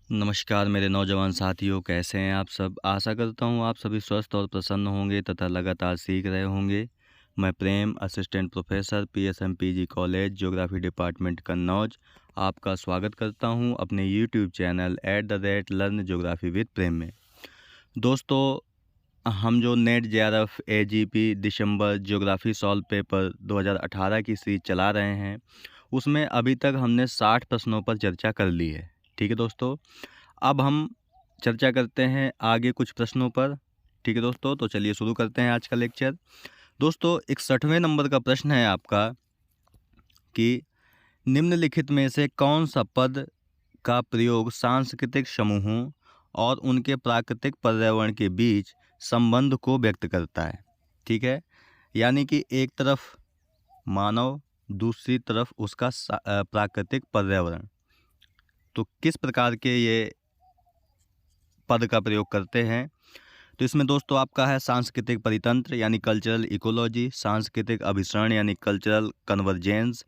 नमस्कार मेरे नौजवान साथियों, कैसे हैं आप सब। आशा करता हूँ आप सभी स्वस्थ और प्रसन्न होंगे तथा लगातार सीख रहे होंगे। मैं Prem, assistant professor PSMPG college geography department Kannauj आपका स्वागत करता हूँ अपने YouTube channel @learn geography with Prem में। दोस्तों, हम जो नेट जेआरएफ एजीपी दिसंबर ज्योग्राफी सॉल्व पेपर 2018 की सीरीज चला रहे हैं, उसमें अभी तक हमने 60 प्रश्नों पर चर्चा कर ली है। ठीक है दोस्तों, अब हम चर्चा करते हैं आगे कुछ प्रश्नों पर। ठीक है दोस्तों, तो चलिए शुरू करते हैं आज का लेक्चर। दोस्तों, 61वें नंबर का प्रश्न है आपका कि निम्नलिखित में से कौन सा पद का प्रयोग सांस्कृतिक समूहों और उनके प्राकृतिक पर्यावरण के बीच संबंध को व्यक्त करता है। ठीक है, यानी कि एक तरफ मानव, दूसरी तरफ उसका प्राकृतिक पर्यावरण, तो किस प्रकार के ये पद का प्रयोग करते हैं। तो इसमें दोस्तों आपका है सांस्कृतिक परितंत्र यानी कल्चरल इकोलॉजी, सांस्कृतिक अभिसरण यानी कल्चरल कन्वर्जेंस,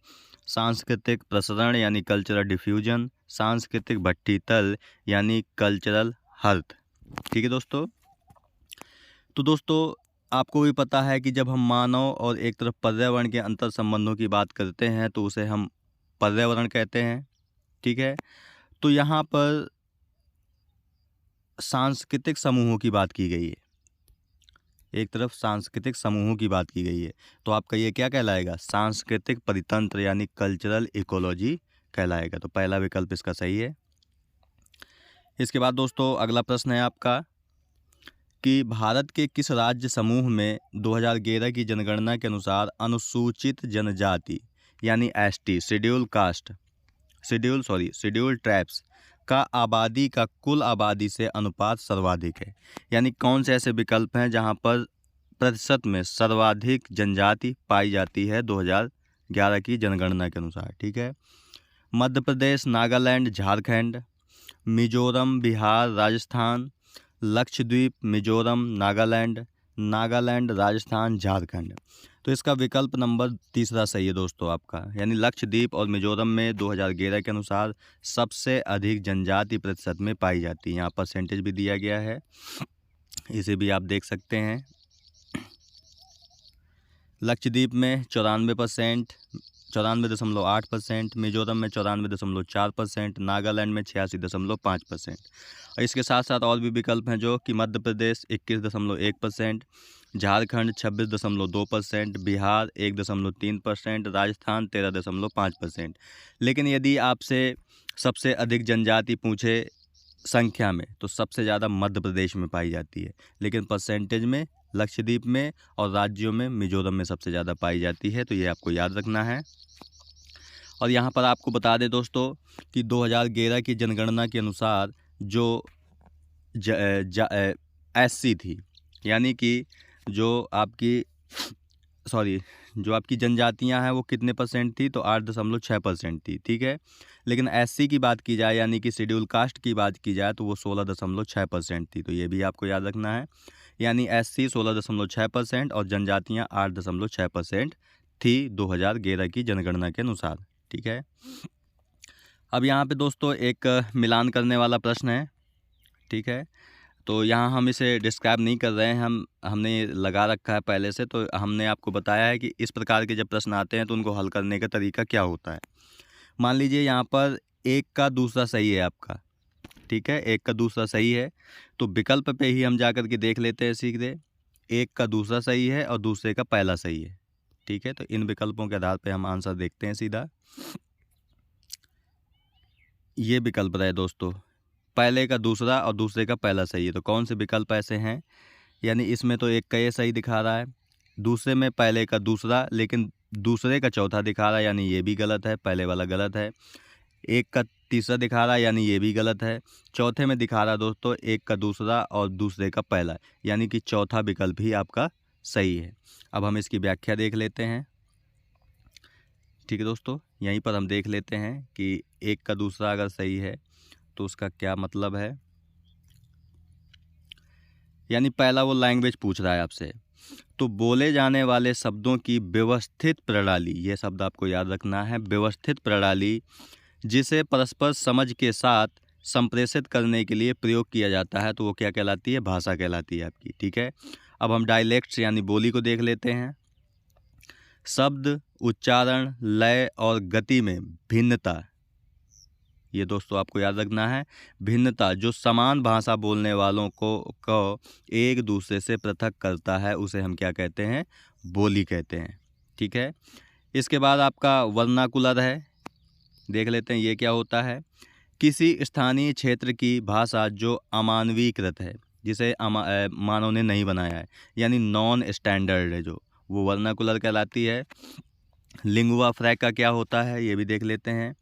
सांस्कृतिक प्रसरण यानी कल्चरल डिफ्यूजन, सांस्कृतिक भट्टी तल यानी कल्चरल हर्थ। ठीक है दोस्तों, तो दोस्तों आपको भी पता है कि जब हम मानव और एक तरफ पर्यावरण के अंतर संबंधों की बात करते हैं तो उसे हम पर्यावरण कहते हैं। ठीक है, तो यहाँ पर सांस्कृतिक समूहों की बात की गई है, एक तरफ सांस्कृतिक समूहों की बात की गई है, तो आपका ये क्या कहलाएगा, सांस्कृतिक परितंत्र यानी कल्चरल इकोलॉजी कहलाएगा। तो पहला विकल्प इसका सही है। इसके बाद दोस्तों अगला प्रश्न है आपका कि भारत के किस राज्य समूह में 2011 की जनगणना के अनुसार अनुसूचित जनजाति यानी एसटी, शेड्यूल ट्राइब्स का आबादी का कुल आबादी से अनुपात सर्वाधिक है। यानी कौन से ऐसे विकल्प हैं जहां पर प्रतिशत में सर्वाधिक जनजाति पाई जाती है 2011 की जनगणना के अनुसार। ठीक है, मध्य प्रदेश, नागालैंड, झारखंड, मिजोरम, बिहार, राजस्थान, लक्षद्वीप, मिजोरम, नागालैंड, राजस्थान, झारखंड। तो इसका विकल्प नंबर तीसरा सही है दोस्तों आपका, यानी लक्षद्वीप और मिजोरम में 2011 के अनुसार सबसे अधिक जनजाति प्रतिशत में पाई जाती है। यहाँ परसेंटेज भी दिया गया है, इसे भी आप देख सकते हैं। लक्षद्वीप में 94%, 94.8%, मिजोरम में 94.4%, नागालैंड में 86.5%। और इसके साथ साथ और भी विकल्प हैं जो कि मध्य प्रदेश 21.1%, झारखंड 26.2%, बिहार 1.3%, राजस्थान 13.5%। लेकिन यदि आपसे सबसे अधिक जनजाति पूछे संख्या में तो सबसे ज़्यादा मध्य प्रदेश में पाई जाती है, लेकिन परसेंटेज में लक्षद्वीप में और राज्यों में मिजोरम में सबसे ज़्यादा पाई जाती है। तो ये आपको याद रखना है। और यहाँ पर आपको बता दें दोस्तों कि 2011 की जनगणना के अनुसार जो एससी थी, यानी कि जो आपकी जनजातियां हैं वो कितने परसेंट थी, तो 8.6% थी। ठीक है, लेकिन एससी की बात की जाए यानी कि शेड्यूल कास्ट की बात की जाए तो वो 16.6% थी। तो ये भी आपको याद रखना है, यानी एससी 16.6% और जनजातियां 8.6% थी 2011 की जनगणना के अनुसार। ठीक है, अब यहाँ पे दोस्तों एक मिलान करने वाला प्रश्न है। ठीक है, तो यहाँ हम इसे डिस्क्राइब नहीं कर रहे हैं, हमने लगा रखा है पहले से। तो हमने आपको बताया है कि इस प्रकार के जब प्रश्न आते हैं तो उनको हल करने का तरीका क्या होता है। मान लीजिए यहाँ पर एक का दूसरा सही है आपका। ठीक है, एक का दूसरा सही है, तो विकल्प पे ही हम जा कर के देख लेते हैं सीधे। एक का दूसरा सही है और दूसरे का पहला सही है। ठीक है, तो इन विकल्पों के आधार पे हम आंसर देखते हैं सीधा। ये विकल्प रहे दोस्तों, पहले का दूसरा और दूसरे का पहला सही है। तो कौन से विकल्प ऐसे हैं, यानी इसमें तो एक का ये सही दिखा रहा है, दूसरे में पहले का दूसरा लेकिन दूसरे का चौथा दिखा रहा है, यानी ये भी गलत है, पहले वाला गलत है। एक का तीसरा दिखा रहा है, यानी ये भी गलत है। चौथे में दिखा रहा है दोस्तों एक का दूसरा और दूसरे का पहला, यानी कि चौथा विकल्प ही आपका सही है। अब हम इसकी व्याख्या देख लेते हैं। ठीक है दोस्तों, यहीं पर हम देख लेते हैं कि एक का दूसरा अगर सही है तो उसका क्या मतलब है। यानी पहला वो लैंग्वेज पूछ रहा है आपसे, तो बोले जाने वाले शब्दों की व्यवस्थित प्रणाली, ये शब्द आपको याद रखना है, व्यवस्थित प्रणाली जिसे परस्पर समझ के साथ संप्रेषित करने के लिए प्रयोग किया जाता है तो वो क्या कहलाती है? भाषा कहलाती है आपकी। ठीक है, अब हम डायलेक्ट्स यानी बोली को देख लेते हैं। शब्द, उच्चारण, लय और गति में भिन्नता, ये दोस्तों आपको याद रखना है। भिन्नता जो समान भाषा बोलने वालों को एक दूसरे से पृथक करता है उसे हम क्या कहते हैं? बोली कहते हैं। ठीक है, इसके बाद आपका वर्नाकुलर है, देख लेते हैं ये क्या होता है। किसी स्थानीय क्षेत्र की भाषा जो अमानवीकृत है, जिसे मानव ने नहीं बनाया है, यानी नॉन स्टैंडर्ड है, जो वो वर्नाकुलर कहलाती है। लिंगुआ फ्रैंका क्या होता है ये भी देख लेते हैं।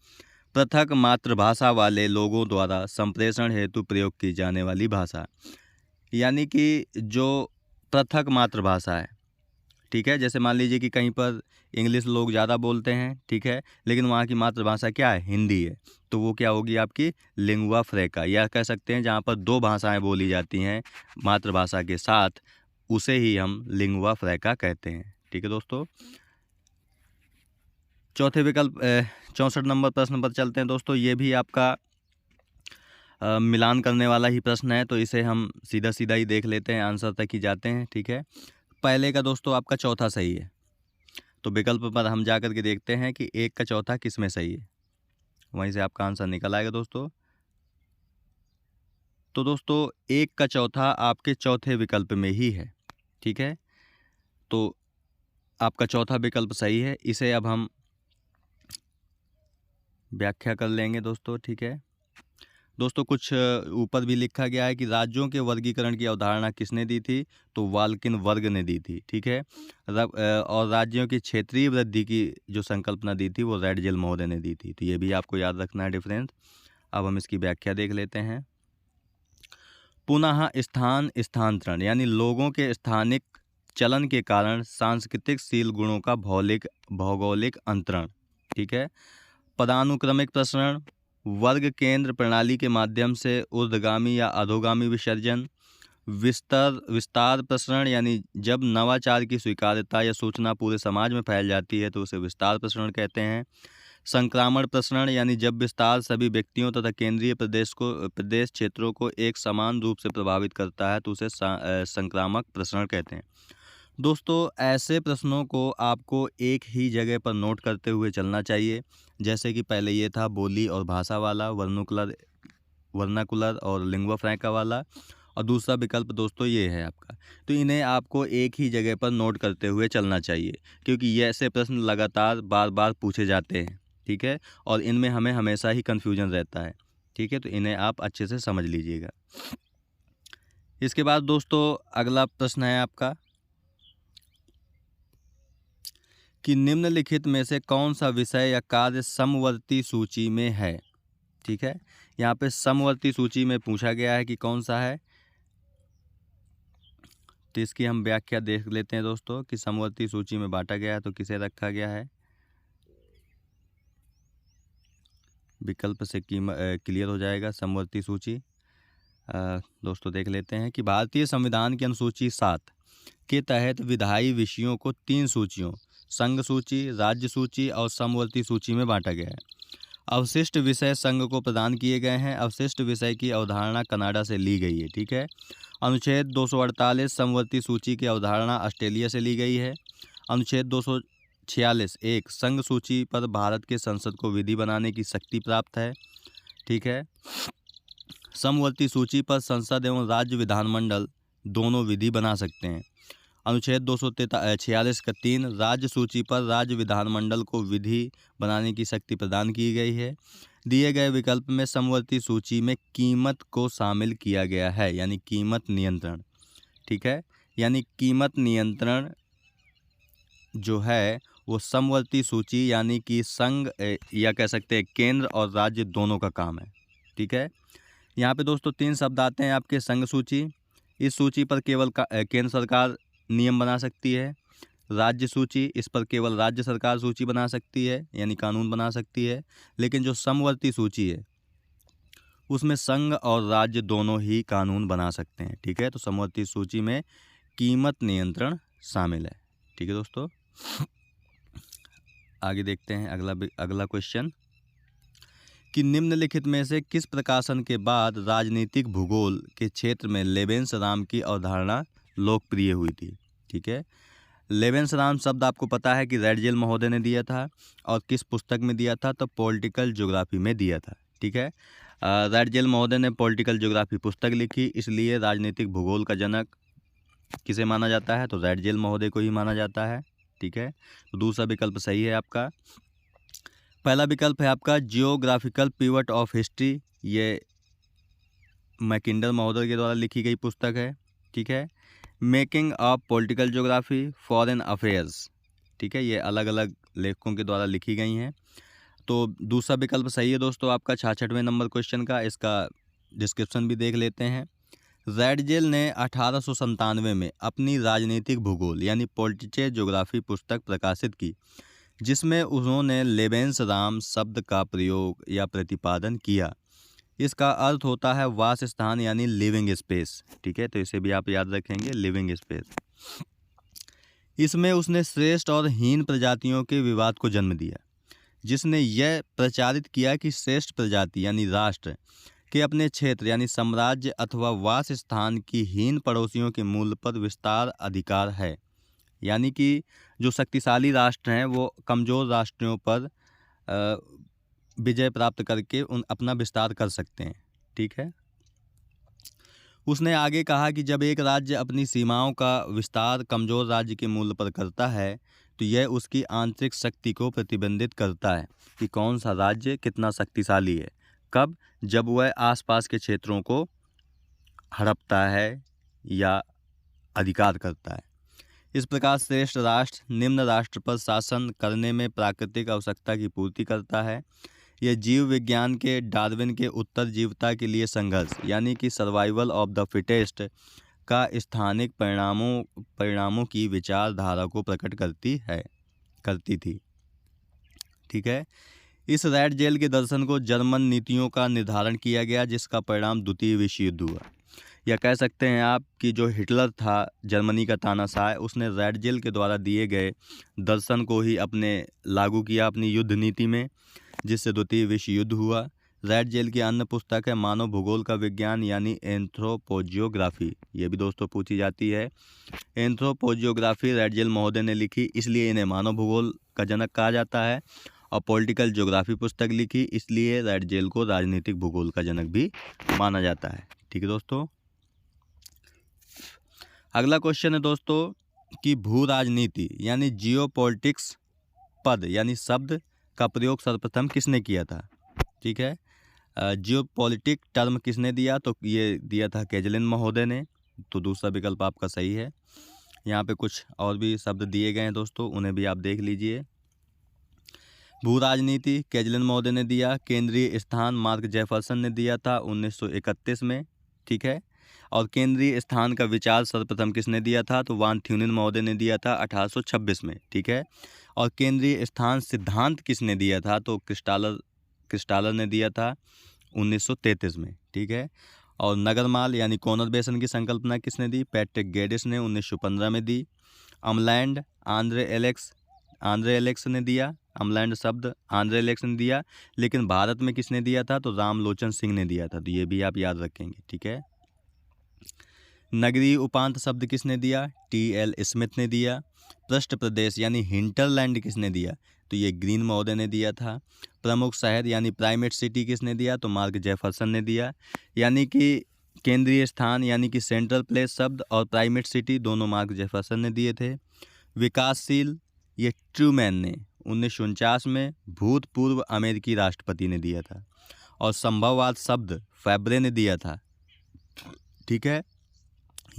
पृथक मातृभाषा वाले लोगों द्वारा संप्रेषण हेतु प्रयोग की जाने वाली भाषा, यानी कि जो पृथक मातृभाषा है। ठीक है, जैसे मान लीजिए कि कहीं पर इंग्लिश लोग ज़्यादा बोलते हैं, ठीक है, लेकिन वहाँ की मातृभाषा क्या है? हिंदी है, तो वो क्या होगी आपकी? लिंगुआ फ्रैंका। या कह सकते हैं जहाँ पर दो भाषाएं बोली जाती हैं मातृभाषा के साथ, उसे ही हम लिंगुआ फ्रैंका कहते हैं। ठीक है दोस्तों, चौथे विकल्प 64 नंबर प्रश्न पर चलते हैं दोस्तों। ये भी आपका मिलान करने वाला ही प्रश्न है, तो इसे हम सीधा सीधा ही देख लेते हैं, आंसर तक ही जाते हैं। ठीक है, पहले का दोस्तों आपका चौथा सही है, तो विकल्प पर हम जा कर के देखते हैं कि एक का चौथा किस में सही है, वहीं से आपका आंसर निकल आएगा दोस्तों। तो दोस्तों एक का चौथा आपके चौथे विकल्प में ही है। ठीक है, तो आपका चौथा विकल्प सही है, इसे अब हम व्याख्या कर लेंगे दोस्तों। ठीक है दोस्तों, कुछ ऊपर भी लिखा गया है कि राज्यों के वर्गीकरण की अवधारणा किसने दी थी? तो वाल्किन वर्ग ने दी थी। ठीक है, और राज्यों की क्षेत्रीय वृद्धि की जो संकल्पना दी थी वो रैडजेल महोदय ने दी थी। तो ये भी आपको याद रखना है डिफरेंस। अब हम इसकी व्याख्या देख लेते हैं। पुनः स्थान स्थानांतरण, यानी लोगों के स्थानिक चलन के कारण सांस्कृतिक शील गुणों का भौगोलिक अंतरण। ठीक है, पदानुक्रमिक प्रसरण, वर्ग केंद्र प्रणाली के माध्यम से ऊर्ध्वगामी या अधोगामी विसर्जन, विस्तार प्रसरण, यानी जब नवाचार की स्वीकार्यता या सूचना पूरे समाज में फैल जाती है तो उसे विस्तार प्रसरण कहते हैं। संक्रामण प्रसरण, यानी जब विस्तार सभी व्यक्तियों तथा केंद्रीय प्रदेश क्षेत्रों को एक समान रूप से प्रभावित करता है तो उसे संक्रामक प्रसरण कहते हैं। दोस्तों ऐसे प्रश्नों को आपको एक ही जगह पर नोट करते हुए चलना चाहिए, जैसे कि पहले ये था बोली और भाषा वाला, वर्नाकुलर और लिंगुआ फ्रैंका वाला, और दूसरा विकल्प दोस्तों ये है आपका। तो इन्हें आपको एक ही जगह पर नोट करते हुए चलना चाहिए, क्योंकि ये ऐसे प्रश्न लगातार बार बार पूछे जाते हैं। ठीक है, और इनमें हमें हमेशा ही कन्फ्यूजन रहता है। ठीक है, तो इन्हें आप अच्छे से समझ लीजिएगा। इसके बाद दोस्तों अगला प्रश्न है आपका कि निम्नलिखित में से कौन सा विषय या कार्य समवर्ती सूची में है। ठीक है, यहाँ पे समवर्ती सूची में पूछा गया है कि कौन सा है, तो इसकी हम व्याख्या देख लेते हैं दोस्तों कि समवर्ती सूची में बांटा गया है तो किसे रखा गया है। विकल्प से क्लियर हो जाएगा समवर्ती सूची। दोस्तों देख लेते हैं कि भारतीय संविधान की अनुसूची 7 के तहत विधायी विषयों को 3 सूचियों, संघ सूची, राज्य सूची और समवर्ती सूची में बांटा गया है। अवशिष्ट विषय संघ को प्रदान किए गए हैं। अवशिष्ट विषय की अवधारणा कनाडा से ली गई है। ठीक है, अनुच्छेद 248 समवर्ती सूची की अवधारणा ऑस्ट्रेलिया से ली गई है। अनुच्छेद 246 1 संघ सूची पर भारत के संसद को विधि बनाने की शक्ति प्राप्त है। ठीक है, समवर्ती सूची पर संसद एवं राज्य विधानमंडल दोनों विधि बना सकते हैं। अनुच्छेद 246 का 3 राज्य सूची पर राज्य विधानमंडल को विधि बनाने की शक्ति प्रदान की गई है। दिए गए विकल्प में समवर्ती सूची में कीमत को शामिल किया गया है, यानी कीमत नियंत्रण। ठीक है, यानी कीमत नियंत्रण जो है वो समवर्ती सूची यानी कि संघ या कह सकते हैं केंद्र और राज्य दोनों का काम है। ठीक है, यहाँ पे दोस्तों 3 शब्द आते हैं आपके। संघ सूची, इस सूची पर केवल केंद्र सरकार नियम बना सकती है। राज्य सूची, इस पर केवल राज्य सरकार सूची बना सकती है, यानी कानून बना सकती है। लेकिन जो समवर्ती सूची है उसमें संघ और राज्य दोनों ही कानून बना सकते हैं। ठीक है, तो समवर्ती सूची में कीमत नियंत्रण शामिल है। ठीक है दोस्तों, आगे देखते हैं अगला क्वेश्चन कि निम्नलिखित में से किस प्रकाशन के बाद राजनीतिक भूगोल के क्षेत्र में लेबेंस-राम की अवधारणा लोकप्रिय हुई थी। ठीक है, लेबेंस-राम शब्द आपको पता है कि रैडजेल महोदय ने दिया था, और किस पुस्तक में दिया था, तो पॉलिटिकल ज्योग्राफी में दिया था। ठीक है, रैडजेल महोदय ने पॉलिटिकल ज्योग्राफी पुस्तक लिखी, इसलिए राजनीतिक भूगोल का जनक किसे माना जाता है, तो रैडजेल महोदय को ही माना जाता है। ठीक है, तो दूसरा विकल्प सही है आपका। पहला विकल्प है आपका जियोग्राफिकल पिवट ऑफ हिस्ट्री, ये मैकिंडर महोदय के द्वारा लिखी गई पुस्तक है। ठीक है, making of political geography, foreign affairs, ठीक है, ये अलग अलग लेखकों के द्वारा लिखी गई हैं। तो दूसरा विकल्प सही है दोस्तों आपका 66वें नंबर क्वेश्चन का। इसका डिस्क्रिप्शन भी देख लेते हैं। रैडजेल ने 1897 में अपनी राजनीतिक भूगोल यानी पॉलिटिकल ज्योग्राफी पुस्तक प्रकाशित की, जिसमें उन्होंने लेबेंस-राम शब्द का प्रयोग या प्रतिपादन किया। इसका अर्थ होता है वास स्थान यानी लिविंग स्पेस। ठीक है, तो इसे भी आप याद रखेंगे, लिविंग स्पेस। इसमें उसने श्रेष्ठ और हीन प्रजातियों के विवाद को जन्म दिया, जिसने यह प्रचारित किया कि श्रेष्ठ प्रजाति यानी राष्ट्र के अपने क्षेत्र यानी साम्राज्य अथवा वास स्थान की हीन पड़ोसियों के मूल पर विस्तार अधिकार है। यानी कि जो शक्तिशाली राष्ट्र हैं वो कमज़ोर राष्ट्रों पर विजय प्राप्त करके अपना विस्तार कर सकते हैं। ठीक है, उसने आगे कहा कि जब एक राज्य अपनी सीमाओं का विस्तार कमज़ोर राज्य के मूल्य पर करता है, तो यह उसकी आंतरिक शक्ति को प्रतिबंधित करता है कि कौन सा राज्य कितना शक्तिशाली है। कब? जब वह आसपास के क्षेत्रों को हड़पता है या अधिकार करता है। इस प्रकार श्रेष्ठ राष्ट्र निम्न राष्ट्र पर शासन करने में प्राकृतिक आवश्यकता की पूर्ति करता है। यह जीव विज्ञान के डार्विन के उत्तरजीविता के लिए संघर्ष यानी कि सर्वाइवल ऑफ द फिटेस्ट का स्थानिक परिणामों की विचारधारा को प्रकट करती थी। ठीक है, इस रैडजेल के दर्शन को जर्मन नीतियों का निर्धारण किया गया, जिसका परिणाम द्वितीय विश्व युद्ध हुआ। या कह सकते हैं आप कि जो हिटलर था जर्मनी का तानाशाह, उसने रैडजेल के द्वारा दिए गए दर्शन को ही लागू किया अपनी युद्ध नीति में, जिससे द्वितीय विश्व युद्ध हुआ। रैडजेल की अन्य पुस्तक है मानव भूगोल का विज्ञान यानी एंथ्रोपोजियोग्राफी। ये भी दोस्तों पूछी जाती है। एंथ्रोपोजियोग्राफी रैडजेल महोदय ने लिखी, इसलिए इन्हें मानव भूगोल का जनक कहा जाता है। और पॉलिटिकल ज्योग्राफी पुस्तक लिखी, इसलिए रैडजेल को राजनीतिक भूगोल का जनक भी माना जाता है। ठीक है दोस्तों, अगला क्वेश्चन है दोस्तों कि भू राजनीति यानी जियोपॉलिटिक्स पद यानी शब्द का प्रयोग सर्वप्रथम किसने किया था। ठीक है, जियोपॉलिटिक टर्म किसने दिया, तो ये दिया था कैजलिन महोदय ने। तो दूसरा विकल्प आपका सही है। यहाँ पे कुछ और भी शब्द दिए गए हैं दोस्तों, उन्हें भी आप देख लीजिए। भू राजनीति कैजलिन महोदय ने दिया। केंद्रीय स्थान मार्क जेफरसन ने दिया था 1931 में। ठीक है, और केंद्रीय स्थान का विचार सर्वप्रथम किसने दिया था, तो वान थ्यूनिन महोदय ने दिया था 1826 में। ठीक है, और केंद्रीय स्थान सिद्धांत किसने दिया था, तो क्रिस्टालर ने दिया था 1933 में। ठीक है, और नगरमाल यानी कॉर्नर बेसन की संकल्पना किसने दी, पैट्रिक गेडिस ने 1915 में दी। अमलैंड आंद्रे एलेक्स ने दिया, अमलैंड शब्द आंद्रे एलेक्स ने दिया। लेकिन भारत में किसने दिया था, तो रामलोचन सिंह ने दिया था। तो ये भी आप याद रखेंगे। ठीक है, नगरीय उपांत शब्द किसने दिया, टी.एल. स्मिथ ने दिया। पृष्ठ प्रदेश यानी हिंटरलैंड किसने दिया, तो ये ग्रीन महोदय ने दिया था। प्रमुख शहर यानी प्राइमेट सिटी किसने दिया, तो मार्क जेफरसन ने दिया। यानी कि केंद्रीय स्थान यानी कि सेंट्रल प्लेस शब्द और प्राइमेट सिटी दोनों मार्क जेफरसन ने दिए थे। विकासशील ये ट्रूमैन ने 1949 में भूतपूर्व अमेरिकी राष्ट्रपति ने दिया था। और संभववाद शब्द फैब्रे ने दिया था। ठीक है,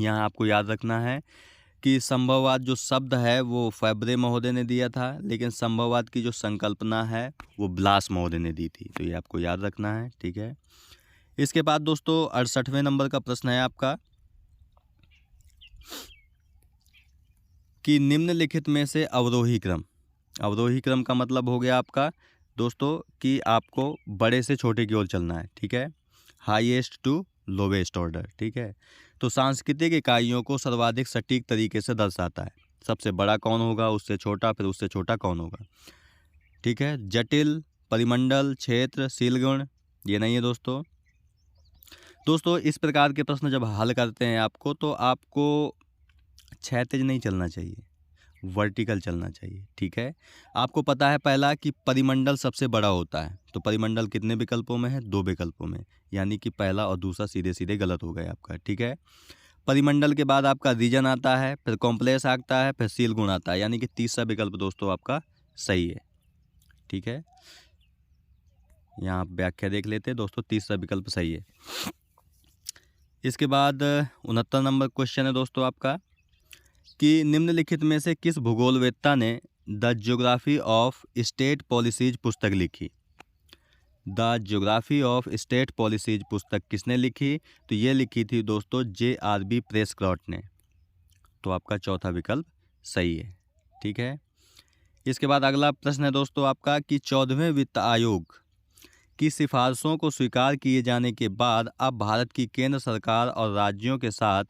यहाँ आपको याद रखना है कि संभववाद जो शब्द है वो फैब्रे महोदय ने दिया था, लेकिन संभववाद की जो संकल्पना है वो ब्लास महोदय ने दी थी। तो ये आपको याद रखना है। ठीक है, इसके बाद दोस्तों 68वें नंबर का प्रश्न है आपका कि निम्नलिखित में से अवरोही क्रम का मतलब हो गया आपका दोस्तों कि आपको बड़े से छोटे की ओर चलना है। ठीक है, हाईएस्ट टू लोवेस्ट ऑर्डर। ठीक है, तो सांस्कृतिक इकाइयों को सर्वाधिक सटीक तरीके से दर्शाता है। सबसे बड़ा कौन होगा, उससे छोटा, फिर उससे छोटा कौन होगा। ठीक है, जटिल परिमंडल, क्षेत्र, शीलगुण, ये नहीं है दोस्तों। दोस्तों इस प्रकार के प्रश्न जब हल करते हैं आपको, तो आपको क्षैतिज नहीं चलना चाहिए, वर्टिकल चलना चाहिए। ठीक है, आपको पता है पहला कि परिमंडल सबसे बड़ा होता है, तो परिमंडल कितने विकल्पों में है? 2 विकल्पों में, यानी कि पहला और दूसरा सीधे सीधे गलत हो गए आपका। ठीक है, परिमंडल के बाद आपका रीजन आता है, फिर कॉम्प्लेक्स आता है, फिर शीलगुण आता है, यानी कि तीसरा विकल्प दोस्तों आपका सही है। ठीक है, यहाँ आप व्याख्या देख लेते हैं दोस्तों, तीसरा विकल्प सही है। इसके बाद 69 नंबर क्वेश्चन है दोस्तों आपका कि निम्नलिखित में से किस भूगोलवेत्ता ने the geography of state policies पुस्तक लिखी? The geography of state policies पुस्तक किसने लिखी? तो ये लिखी थी दोस्तों J.R.B. प्रेस्कॉट ने। तो आपका चौथा विकल्प सही है। ठीक है, इसके बाद अगला प्रश्न है दोस्तों आपका कि 14वें वित्त आयोग की सिफारिशों को स्वीकार किए जाने के बाद अब भारत की केंद्र सरकार और राज्यों के साथ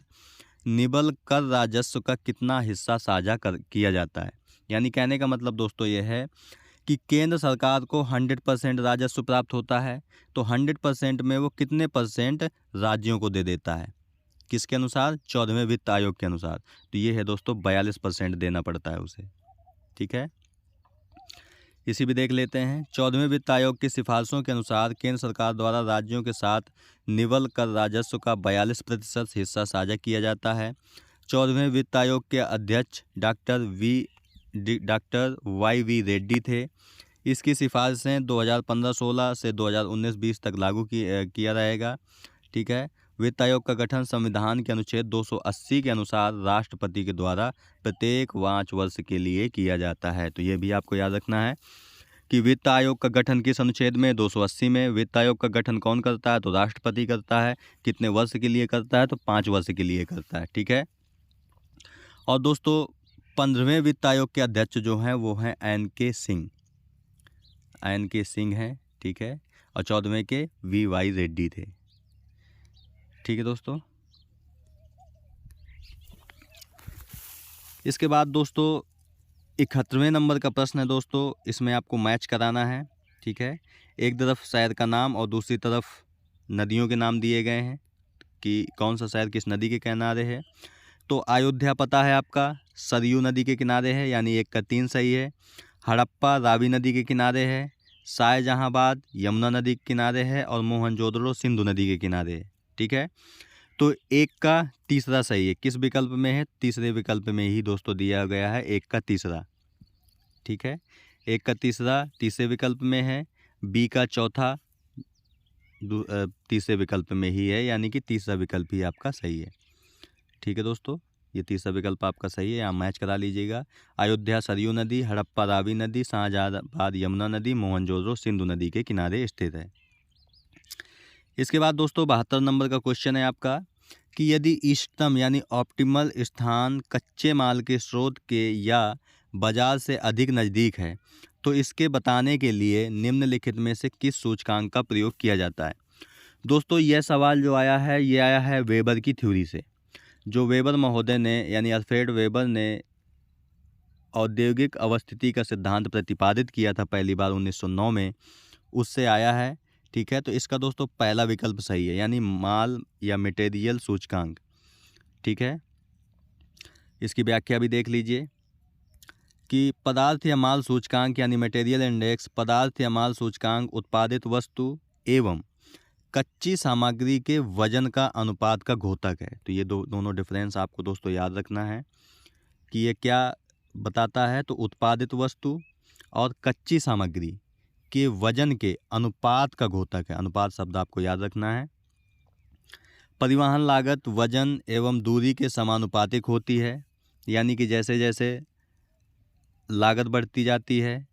निबल कर राजस्व का कितना हिस्सा साझा किया जाता है? यानी कहने का मतलब दोस्तों ये है कि केंद्र सरकार को 100% राजस्व प्राप्त होता है, तो 100% में वो कितने परसेंट राज्यों को दे देता है? किसके अनुसार? 14वें वित्त आयोग के अनुसार। तो ये है दोस्तों 42% देना पड़ता है उसे। ठीक है, इसी भी देख लेते हैं। 14वें वित्त आयोग की सिफारिशों के अनुसार केंद्र सरकार द्वारा राज्यों के साथ निवल कर राजस्व का 42% हिस्सा साझा किया जाता है। 14वें वित्त आयोग के अध्यक्ष डॉक्टर YV रेड्डी थे। इसकी सिफारिशें 2015-16 से 2019-20 तक लागू किया रहेगा। ठीक है, वित्त आयोग का गठन संविधान के अनुच्छेद 280 के अनुसार राष्ट्रपति के द्वारा प्रत्येक 5 वर्ष के लिए किया जाता है। तो ये भी आपको याद रखना है कि वित्त आयोग का गठन किस अनुच्छेद में? 280 में। वित्त आयोग का गठन कौन करता है? तो राष्ट्रपति करता है। कितने वर्ष के लिए करता है? तो 5 वर्ष के लिए करता है। ठीक है, और दोस्तों 15वें वित्त आयोग के अध्यक्ष जो हैं वो हैं NK सिंह हैं। ठीक है, और 14वें के VY रेड्डी थे। ठीक है दोस्तों, इसके बाद दोस्तों 71वें नंबर का प्रश्न है दोस्तों, इसमें आपको मैच कराना है। ठीक है, एक तरफ शहर का नाम और दूसरी तरफ नदियों के नाम दिए गए हैं कि कौन सा शहर किस नदी के किनारे है। तो अयोध्या पता है आपका सरयू नदी के किनारे है, यानी 1 का 3 सही है। हड़प्पा रावी नदी के किनारे है। शाहजहांबाद यमुना नदी के किनारे है, और मोहनजोदड़ो सिंधु नदी के किनारे है। ठीक है, तो 1 का तीसरा सही है। किस विकल्प में है? तीसरे विकल्प में ही दोस्तों दिया गया है 1 का तीसरा। ठीक है, 1 का तीसरा तीसरे विकल्प में है। B का चौथा तीसरे विकल्प में ही है, यानी कि तीसरा विकल्प ही आपका सही है। ठीक है दोस्तों, ये तीसरा विकल्प आपका सही है, यहाँ मैच करा लीजिएगा। अयोध्या सरयू नदी, हड़प्पा रावी नदी, शाहजहांबाद यमुना नदी, मोहनजोदड़ो सिंधु नदी के किनारे स्थित है। इसके बाद दोस्तों 72 नंबर का क्वेश्चन है आपका कि यदि इष्टतम यानी ऑप्टिमल स्थान कच्चे माल के स्रोत के या बाजार से अधिक नज़दीक है, तो इसके बताने के लिए निम्नलिखित में से किस सूचकांक का प्रयोग किया जाता है? दोस्तों यह सवाल जो आया है, ये आया है वेबर की थ्योरी से। जो वेबर महोदय ने यानी अल्फ्रेड वेबर ने औद्योगिक अवस्थिति का सिद्धांत प्रतिपादित किया था पहली बार 1909 में, उससे आया है। ठीक है, तो इसका दोस्तों पहला विकल्प सही है, यानी माल या मटेरियल सूचकांक। ठीक है, इसकी व्याख्या भी देख लीजिए कि पदार्थ या माल सूचकांक यानी मटेरियल इंडेक्स पदार्थ या माल सूचकांक उत्पादित वस्तु एवं कच्ची सामग्री के वजन का अनुपात का घोतक है। तो ये दोनों डिफरेंस आपको दोस्तों याद रखना है कि ये क्या बताता है। तो उत्पादित वस्तु और कच्ची सामग्री के वजन के अनुपात का घोतक है। अनुपात शब्द आपको याद रखना है। परिवहन लागत वजन एवं दूरी के समानुपातिक होती है, यानी कि जैसे जैसे लागत बढ़ती जाती है,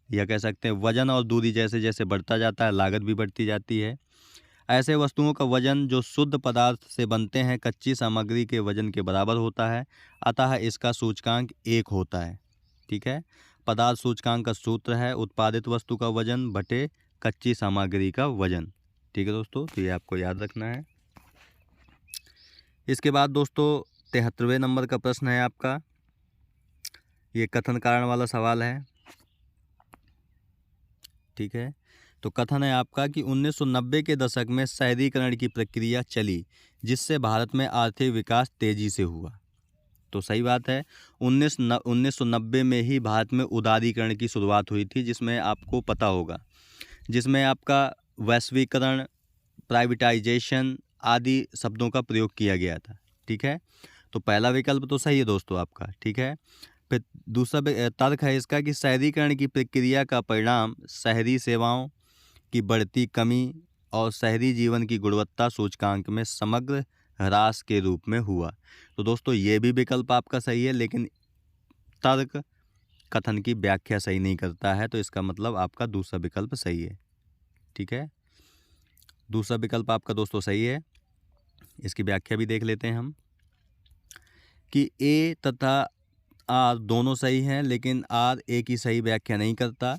या कह सकते हैं वजन और दूरी जैसे जैसे बढ़ता जाता है, लागत भी बढ़ती जाती है। ऐसे वस्तुओं का वजन जो शुद्ध पदार्थ से बनते हैं कच्ची सामग्री के वजन के बराबर होता है, अतः इसका सूचकांक 1 होता है। ठीक है, पदार्थ सूचकांक का सूत्र है उत्पादित वस्तु का वजन बटे कच्ची सामग्री का वजन। ठीक है दोस्तों, तो ये आपको याद रखना है। इसके बाद दोस्तों 73वें नंबर का प्रश्न है आपका, ये कथन कारण वाला सवाल है ठीक है। तो कथन है आपका कि 1990 के दशक में शहरीकरण की प्रक्रिया चली, जिससे भारत में आर्थिक विकास तेजी से हुआ। तो सही बात है। 1990 में ही भारत में उदारीकरण की शुरुआत हुई थी, जिसमें आपको पता होगा, जिसमें आपका वैश्वीकरण, प्राइवेटाइजेशन आदि शब्दों का प्रयोग किया गया था। ठीक है। तो पहला विकल्प तो सही है दोस्तों आपका। ठीक है। फिर दूसरा तर्क है इसका कि शहरीकरण की प्रक्रिया का परिणाम शहरी सेवाओं की बढ़ती कमी और शहरी जीवन की गुणवत्ता सूचकांक में समग्र ह्रास के रूप में हुआ। तो दोस्तों ये भी विकल्प आपका सही है, लेकिन तर्क कथन की व्याख्या सही नहीं करता है, तो इसका मतलब आपका दूसरा विकल्प सही है। ठीक है। दूसरा विकल्प आपका दोस्तों सही है। इसकी व्याख्या भी देख लेते हैं हम कि ए तथा आर दोनों सही हैं, लेकिन आर ए की सही व्याख्या नहीं करता।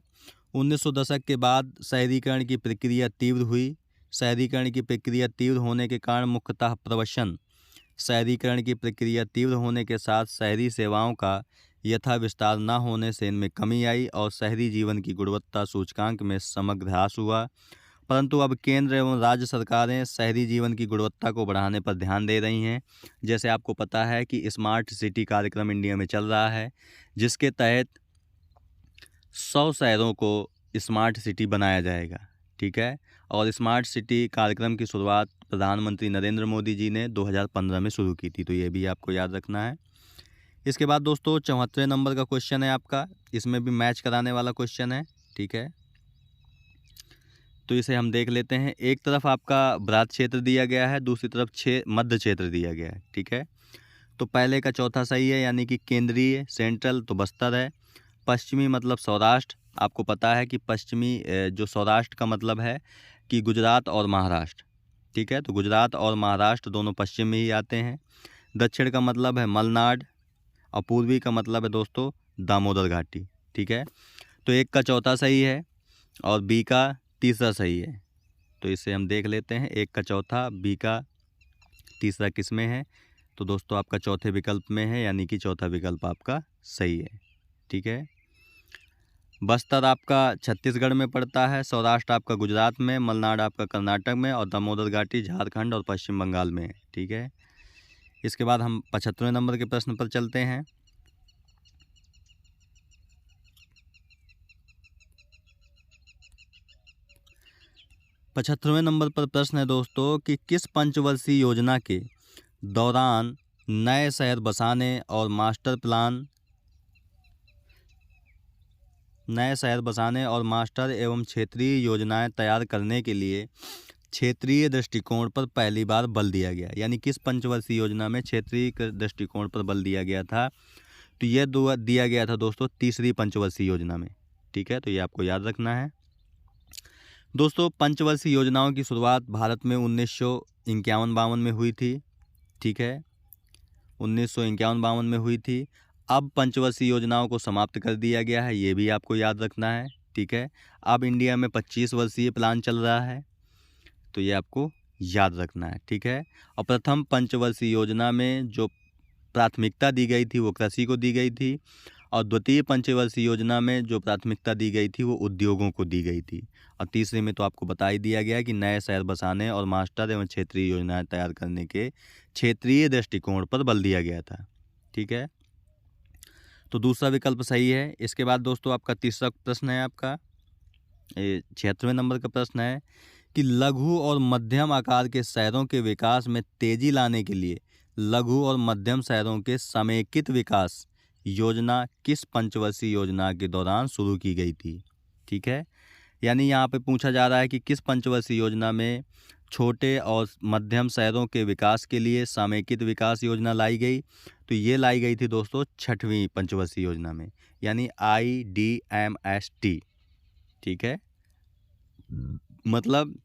1900 दशक के बाद शहरीकरण की प्रक्रिया तीव्र हुई। शहरीकरण की प्रक्रिया तीव्र होने के कारण मुख्यतः प्रवसन, शहरीकरण की प्रक्रिया तीव्र होने के साथ शहरी सेवाओं का यथा विस्तार न होने से इनमें कमी आई और शहरी जीवन की गुणवत्ता सूचकांक में समग्र ह्रास हुआ। परंतु अब केंद्र एवं राज्य सरकारें शहरी जीवन की गुणवत्ता को बढ़ाने पर ध्यान दे रही हैं। जैसे आपको पता है कि स्मार्ट सिटी कार्यक्रम इंडिया में चल रहा है, जिसके तहत 100 शहरों को स्मार्ट सिटी बनाया जाएगा। ठीक है। और स्मार्ट सिटी कार्यक्रम की शुरुआत प्रधानमंत्री नरेंद्र मोदी जी ने 2015 में शुरू की थी, तो ये भी आपको याद रखना है। इसके बाद दोस्तों 74वें नंबर का क्वेश्चन है आपका, इसमें भी मैच कराने वाला क्वेश्चन है। ठीक है। तो इसे हम देख लेते हैं। एक तरफ आपका ब्रात क्षेत्र दिया गया है, दूसरी तरफ मध्य क्षेत्र दिया गया है। ठीक है। तो पहले का चौथा सही है, यानी कि केंद्रीय, सेंट्रल तो बस्तर है। पश्चिमी मतलब सौराष्ट्र, आपको पता है कि पश्चिमी जो सौराष्ट्र का मतलब है कि गुजरात और महाराष्ट्र। ठीक है। तो गुजरात और महाराष्ट्र दोनों पश्चिम में ही आते हैं। दक्षिण का मतलब है मलनाड और पूर्वी का मतलब है दोस्तों दामोदर घाटी। ठीक है। तो एक का चौथा सही है और बी का तीसरा सही है। तो इसे हम देख लेते हैं, एक का चौथा, बी का तीसरा किस में है। तो दोस्तों आपका चौथे विकल्प में है, यानी कि चौथा विकल्प आपका सही है। ठीक है। बस्तर आपका छत्तीसगढ़ में पड़ता है, सौराष्ट्र आपका गुजरात में, मलनाड आपका कर्नाटक में और दामोदर घाटी झारखंड और पश्चिम बंगाल में है। ठीक है। इसके बाद हम 75वें नंबर के प्रश्न पर चलते हैं। पचहत्तरवें नंबर पर प्रश्न है दोस्तों कि किस पंचवर्षीय योजना के दौरान नए शहर बसाने और मास्टर एवं क्षेत्रीय योजनाएं तैयार करने के लिए क्षेत्रीय दृष्टिकोण पर पहली बार बल दिया गया। यानी किस पंचवर्षीय योजना में क्षेत्रीय दृष्टिकोण पर बल दिया गया था, तो यह दिया गया था दोस्तों तीसरी पंचवर्षीय योजना में। ठीक है। तो ये आपको याद रखना है। दोस्तों पंचवर्षीय योजनाओं की शुरुआत भारत में 1951-52 में हुई थी। ठीक है। 1951-52 में हुई थी। अब पंचवर्षीय योजनाओं को समाप्त कर दिया गया है, ये भी आपको याद रखना है। ठीक है। अब इंडिया में 25 वर्षीय प्लान चल रहा है, तो ये आपको याद रखना है। ठीक है। और प्रथम पंचवर्षीय योजना में जो प्राथमिकता दी गई थी वो कृषि को दी गई थी, और द्वितीय पंचवर्षीय योजना में जो प्राथमिकता दी गई थी वो उद्योगों को दी गई थी, और तीसरे में तो आपको बता ही दिया गया कि नए शहर बसाने और मास्टर एवं क्षेत्रीय योजनाएं तैयार करने के क्षेत्रीय दृष्टिकोण पर बल दिया गया था। ठीक है। तो दूसरा विकल्प सही है। इसके बाद दोस्तों आपका तीसरा प्रश्न है, आपका 76वें नंबर का प्रश्न है कि लघु और मध्यम आकार के शहरों के विकास में तेजी लाने के लिए लघु और मध्यम शहरों के समेकित विकास योजना किस पंचवर्षीय योजना के दौरान शुरू की गई थी। ठीक है। यानी यहाँ पे पूछा जा रहा है कि किस पंचवर्षीय योजना में छोटे और मध्यम शहरों के विकास के लिए समेकित विकास योजना लाई गई। तो ये लाई गई थी दोस्तों 6वीं पंचवर्षीय योजना में, यानी IDMST। ठीक है। मतलब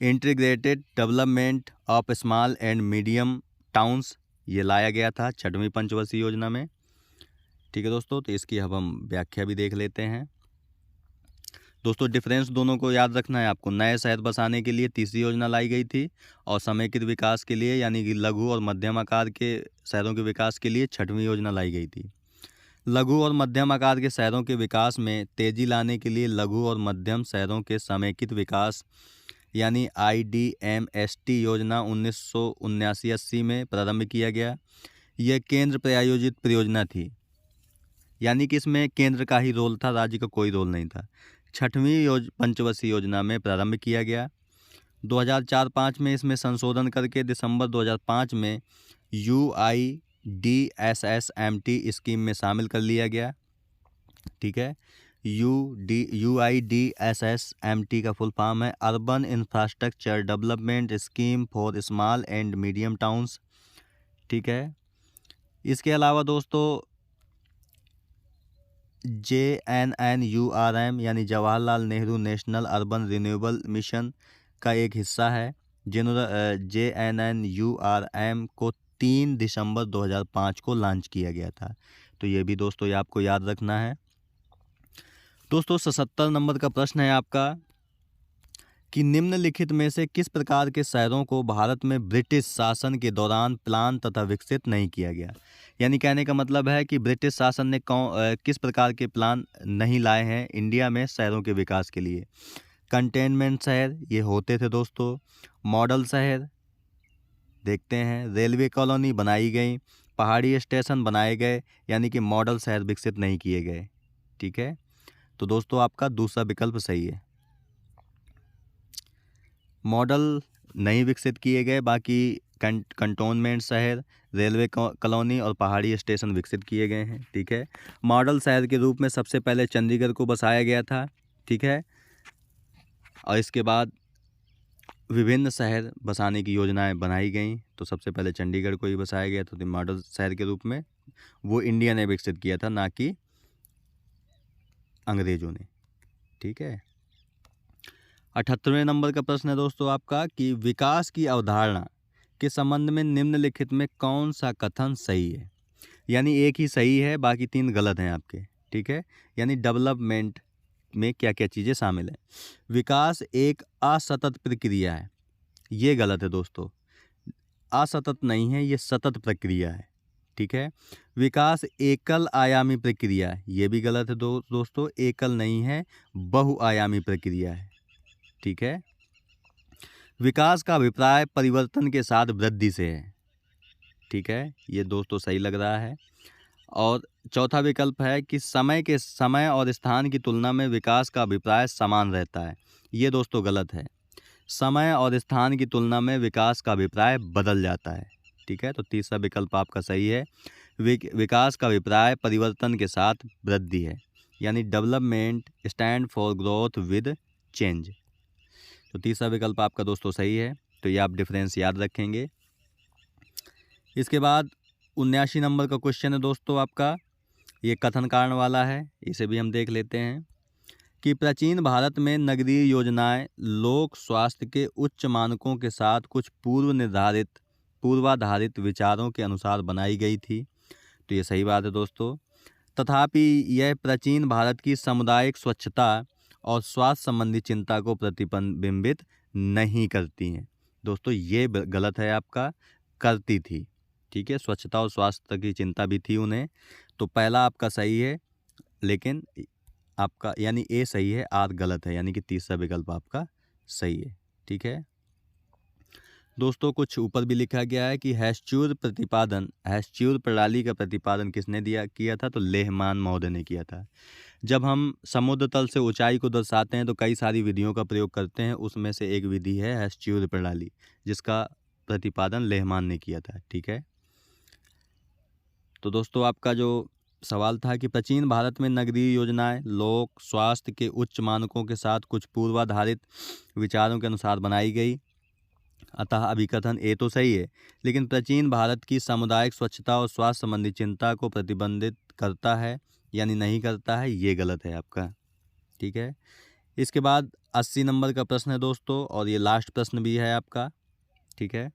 integrated development of small and medium towns, ये लाया गया था 6वीं पंचवर्षीय योजना में। ठीक है दोस्तों। तो इसकी अब हम व्याख्या भी देख लेते हैं। दोस्तों डिफरेंस दोनों को याद रखना है आपको। नए शहर बसाने के लिए तीसरी योजना लाई गई थी, और समेकित विकास के लिए यानी कि लघु और मध्यम आकार के शहरों के विकास के लिए 6वीं योजना लाई गई थी। लघु और मध्यम आकार के शहरों के विकास में तेजी लाने के लिए लघु और मध्यम शहरों के समेकित विकास यानी IDMST योजना 1979-80 में प्रारंभ किया गया। यह केंद्र प्रायोजित परियोजना थी, यानी कि इसमें केंद्र का ही रोल था, राज्य का कोई रोल नहीं था। 6वीं पंचवर्षीय योजना में प्रारंभ किया गया। 2004-05 में इसमें संशोधन करके दिसंबर 2005 में UIDSSMT स्कीम में शामिल कर लिया गया। ठीक है, UIDSSMT का फुल फॉर्म है urban infrastructure development scheme for small and medium towns. ठीक है, इसके अलावा दोस्तों JNNURM यानी Jawaharlal Nehru national urban renewable mission का एक हिस्सा है। JNNURM को 3 दिसंबर 2005 को लॉन्च किया गया था। तो ये भी दोस्तों ये आपको याद रखना है। दोस्तों 77 नंबर का प्रश्न है आपका कि निम्नलिखित में से किस प्रकार के शहरों को भारत में ब्रिटिश शासन के दौरान प्लान तथा विकसित नहीं किया गया। यानी कहने का मतलब है कि ब्रिटिश शासन ने किस प्रकार के प्लान नहीं लाए हैं इंडिया में शहरों के विकास के लिए। कंटेनमेंट शहर ये होते थे दोस्तों, मॉडल शहर देखते हैं, रेलवे कॉलोनी बनाई गई, पहाड़ी स्टेशन बनाए गए, यानी कि मॉडल शहर विकसित नहीं किए गए। ठीक है, तो दोस्तों आपका दूसरा विकल्प सही है, मॉडल नहीं विकसित किए गए, बाकी कंटोनमेंट शहर, रेलवे कॉलोनी और पहाड़ी स्टेशन विकसित किए गए हैं। ठीक है, मॉडल शहर के रूप में सबसे पहले चंडीगढ़ को बसाया गया था। ठीक है, और इसके बाद विभिन्न शहर बसाने की योजनाएं बनाई गई, तो सबसे पहले चंडीगढ़ को ही बसाया गया था। तो मॉडल शहर के रूप में वो इंडिया ने विकसित किया था, ना कि अंग्रेजों ने। ठीक है, 78वें नंबर का प्रश्न है दोस्तों आपका कि विकास की अवधारणा के संबंध में निम्नलिखित में कौन सा कथन सही है। यानी एक ही सही है, बाकी 3 गलत हैं आपके। ठीक है, यानी डेवलपमेंट में क्या क्या चीज़ें शामिल है। विकास एक असतत प्रक्रिया है, ये गलत है दोस्तों, असतत नहीं है, ये सतत प्रक्रिया है। ठीक है, विकास एकल आयामी प्रक्रिया है, ये भी गलत है दोस्तों, एकल नहीं है, बहुआयामी प्रक्रिया है। ठीक है, विकास का अभिप्राय परिवर्तन के साथ वृद्धि से है। ठीक है, ये दोस्तों सही लग रहा है। और चौथा विकल्प है कि समय और स्थान की तुलना में विकास का अभिप्राय समान रहता है, ये दोस्तों गलत है, समय और स्थान की तुलना में विकास का अभिप्राय बदल जाता है। ठीक है, तो तीसरा विकल्प आपका सही है, विकास का अभिप्राय परिवर्तन के साथ वृद्धि है, यानी development stand for growth with change. तो तीसरा विकल्प आपका दोस्तों सही है, तो ये आप डिफरेंस याद रखेंगे। इसके बाद 79 नंबर का क्वेश्चन है दोस्तों आपका, ये कथन कारण वाला है, इसे भी हम देख लेते हैं कि प्राचीन भारत में नगरीय योजनाएं लोक स्वास्थ्य के उच्च मानकों के साथ कुछ पूर्वाधारित विचारों के अनुसार बनाई गई थी। तो ये सही बात है दोस्तों, तथापि यह प्राचीन भारत की सामुदायिक स्वच्छता और स्वास्थ्य संबंधी चिंता को प्रतिबिंबित नहीं करती हैं। दोस्तों ये गलत है आपका, करती थी। ठीक है, स्वच्छता और स्वास्थ्य की चिंता भी थी उन्हें। तो पहला आपका सही है, लेकिन आपका यानी ए सही है, आर गलत है, यानी कि तीसरा विकल्प आपका सही है। ठीक है दोस्तों, कुछ ऊपर भी लिखा गया है कि हैस्च्यूर प्रणाली का प्रतिपादन किसने किया था, तो लेहमान महोदय ने किया था। जब हम समुद्र तल से ऊंचाई को दर्शाते हैं तो कई सारी विधियों का प्रयोग करते हैं, उसमें से एक विधि है हैस्च्यूर प्रणाली, जिसका प्रतिपादन लेहमान ने किया था। ठीक है, तो दोस्तों आपका जो सवाल था कि प्राचीन भारत में नगरीय योजनाएं लोक स्वास्थ्य के उच्च मानकों के साथ कुछ पूर्वाधारित विचारों के अनुसार बनाई गई, अतः अभिकथन ए तो सही है, लेकिन प्राचीन भारत की सामुदायिक स्वच्छता और स्वास्थ्य संबंधी चिंता को प्रतिबंधित करता है यानी नहीं करता है, ये गलत है आपका। ठीक है, इसके बाद 80 नंबर का प्रश्न है दोस्तों, और ये लास्ट प्रश्न भी है आपका। ठीक है,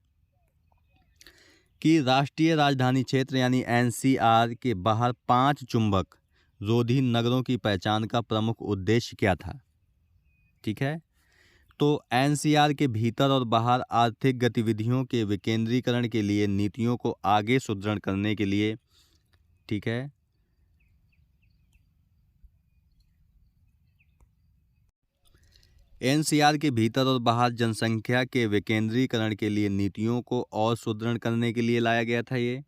कि राष्ट्रीय राजधानी क्षेत्र यानी NCR के बाहर 5 चुंबक रोधी नगरों की पहचान का प्रमुख उद्देश्य क्या था। ठीक है, तो NCR के भीतर और बाहर आर्थिक गतिविधियों के विकेंद्रीकरण के लिए नीतियों को आगे सुदृढ़ करने के लिए, ठीक है, एनसीआर के भीतर और बाहर जनसंख्या के विकेंद्रीकरण के लिए नीतियों को और सुदृढ़ करने के लिए लाया गया था ये।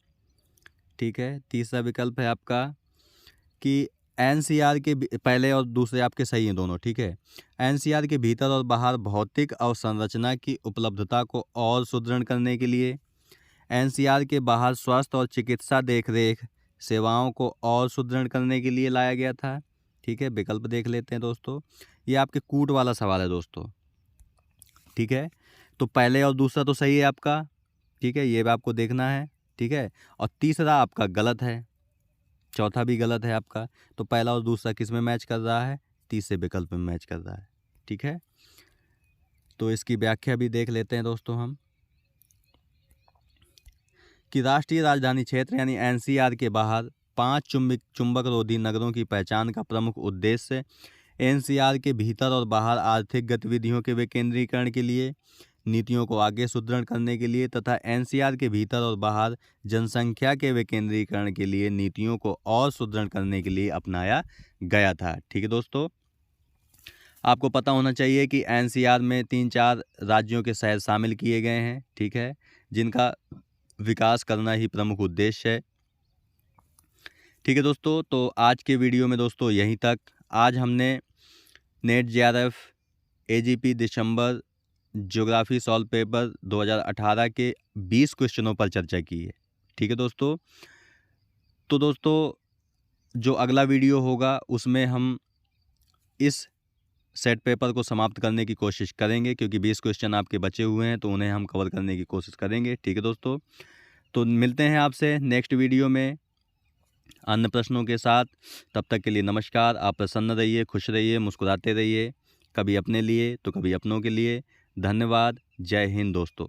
ठीक है, तीसरा विकल्प है आपका कि एनसीआर के पहले और दूसरे आपके सही हैं दोनों। ठीक है, एनसीआर के भीतर और बाहर भौतिक अवसंरचना की उपलब्धता को और सुदृढ़ करने के लिए, एनसीआर के बाहर स्वास्थ्य और चिकित्सा देखरेख सेवाओं को और सुदृढ़ करने के लिए लाया गया था। ठीक है, विकल्प देख लेते हैं दोस्तों। ये आपके कूट वाला सवाल है दोस्तों। ठीक है, तो पहले और दूसरा तो सही है आपका। ठीक है, ये भी आपको देखना है। ठीक है, और तीसरा आपका गलत है, चौथा भी गलत है आपका। तो पहला और दूसरा किस में मैच कर रहा है? तीसरे विकल्प में मैच कर रहा है। ठीक है, तो इसकी व्याख्या भी देख लेते हैं दोस्तों हम कि राष्ट्रीय राजधानी क्षेत्र यानी एनसीआर के बाहर 5 चुंबक रोधी नगरों की पहचान का प्रमुख उद्देश्य एनसीआर के भीतर और बाहर आर्थिक गतिविधियों के विकेंद्रीकरण के लिए, नीतियों को आगे सुदृढ़ करने के लिए तथा एनसीआर के भीतर और बाहर जनसंख्या के विकेंद्रीकरण के लिए नीतियों को और सुदृढ़ करने के लिए अपनाया गया था। ठीक है दोस्तों, आपको पता होना चाहिए कि एनसीआर में 3-4 राज्यों के शहर शामिल किए गए हैं। ठीक है, जिनका विकास करना ही प्रमुख उद्देश्य है। ठीक है दोस्तों, तो आज के वीडियो में दोस्तों यहीं तक। आज हमने नेट जेआरएफ एजीपी दिसंबर ज्योग्राफी सॉल्व पेपर 2018 के 20 क्वेश्चनों पर चर्चा की है। ठीक है दोस्तों, तो दोस्तों जो अगला वीडियो होगा उसमें हम इस सेट पेपर को समाप्त करने की कोशिश करेंगे, क्योंकि 20 क्वेश्चन आपके बचे हुए हैं तो उन्हें हम कवर करने की कोशिश करेंगे। ठीक है दोस्तों, तो मिलते हैं आपसे नेक्स्ट वीडियो में अन्य प्रश्नों के साथ। तब तक के लिए नमस्कार। आप प्रसन्न रहिए, खुश रहिए, मुस्कुराते रहिए, कभी अपने लिए तो कभी अपनों के लिए। धन्यवाद। जय हिंद दोस्तों।